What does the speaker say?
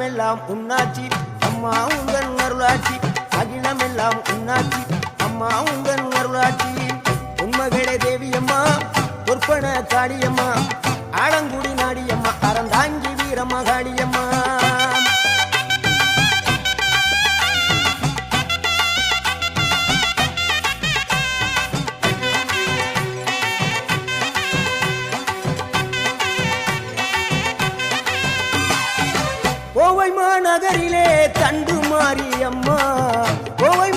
அகிலமெல்லாம் உன்னாட்சி அம்மா உந்தன் அருளாட்சி அகிலமெல்லாம் உன்னாட்சி அம்மா உந்தன் அருளாட்சி உண்மகளே தேவியம்மா பொற்பன காளியம்மா ஆலங்குடி நாடியம்மா அறந்தாங்கி வீரம்மா காளியம்மா கோவை மாநகரிலே தண்டு மாரியம்மா கோவை